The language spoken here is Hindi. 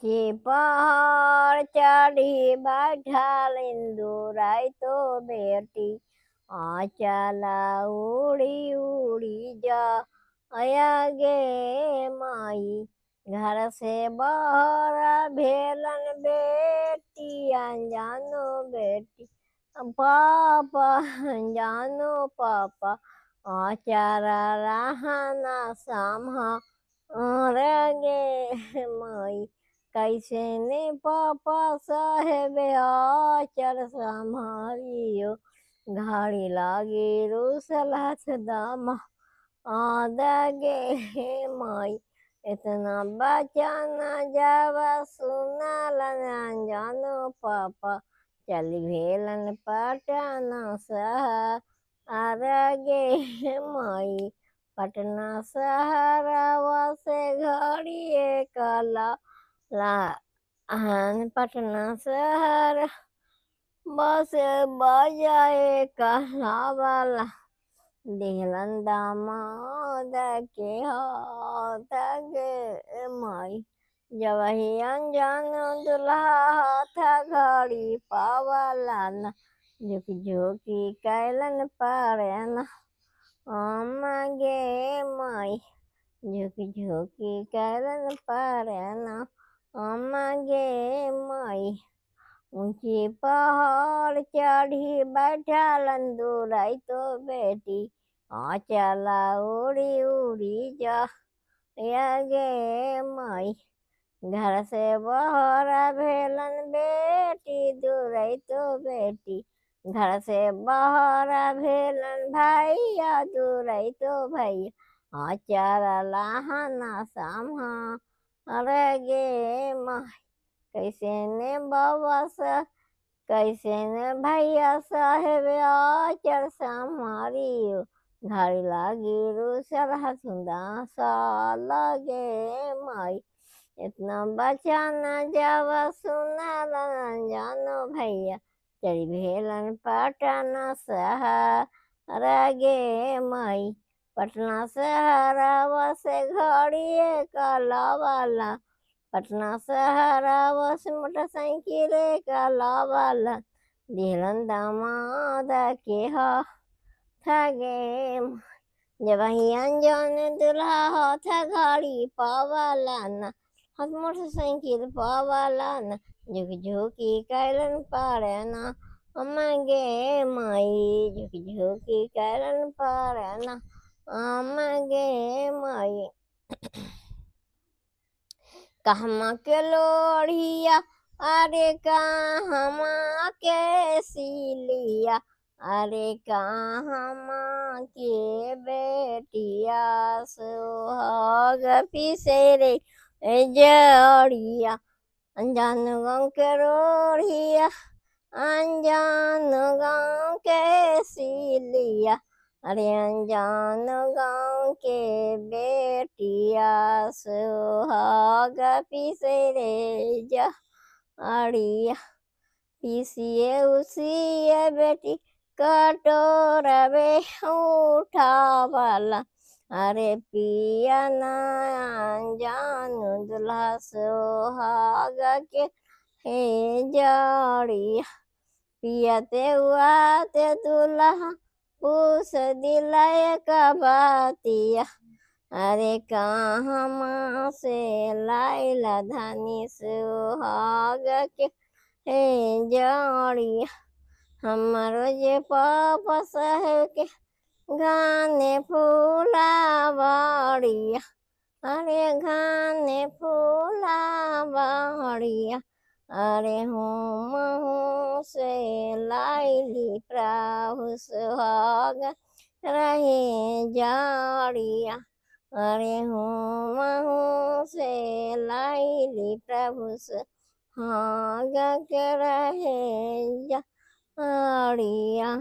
જે પહાડ ચઢી બેઠા લીંદુરાય તો બેટી ચાલા उड़ी उड़ी जा आया गे माई घर से बाहर भेलन बेटी जानो बेटी पापा जानो पापा चारा रहना सामा गे माई कैसे ने पापा साहेब आचर संभालियो घाड़ी लागे रूसलास दामा आदगे माई इतना बचाना जावा सुना लना जानो पापा चल भेलन पटना सहा आरगे माई पटना सहारावा से घड़िए कला ला पटना शहर बस बजाए कहला वाला दिलन दामाद के हाथ गे माई जब ही अनजान दुल्हा हाथ घड़ी पावाला न झुक झुकी कैलन पारे न गे माई झुक झुकी कैलन पारे न गे माई ऊंची पहाड़ चढ़ी बैठा लंदूराई तो बेटी चला उड़ी उड़ी जा गे माई घर से बाहर भेलन बेटी दूरई तो बेटी घर से बाहर भेलन भैया दूरई तो भैया चारा लहाना सामा अरे गे माई कैसे ने बाबा सा कैसे ने भैया साहेब आचर संभारी घड़ी लागी रूसल हसुंदा सा लगे माई इतना बचाना जावा सुना जानो भैया चली भेलन पटना सहारा गे माई पटना सहारा से घड़ी काला वाला पटना सहारा से मोटरसाइकिल काला वाला दिलन दामाद के था गे जब ही अनजान दुल्हा था गाड़ी पावाला न हाथ मोटरसाइकिल पावाला न झुक झुकी कैलन पारे न गे माई झुक झुकी कैलन पारे न गे माई कहमा के लोढ़िया अरे कहमा के सिलिया अरे कहमा के बेटिया सुहाग पिसे रे जड़िया अनजान गाँव के रोढ़िया अनजान गाँव के सिलिया अरे अनजान गाँव के बेटिया सुहाग पिसे रे जड़िया पीसिए उसिए बेटी कटोरा बे उठा वाला अरे पिया ना अनजान दुल्हा सुहाग के हे जड़िया पियाते हुआ ते दुल्हा पूस दिलाय का बातिया अरे कहाँ से लाइला धानी सुहाग के हे जड़िया हमारो जे पापा साहेब के गाने फूला बाड़िया अरे गाने फूला बाड़िया अरे हूँ से लाइली प्रभु सुहाग रहे जड़िया अरे हूँ से लाइली प्रभु सुहाग रहे जड़िया।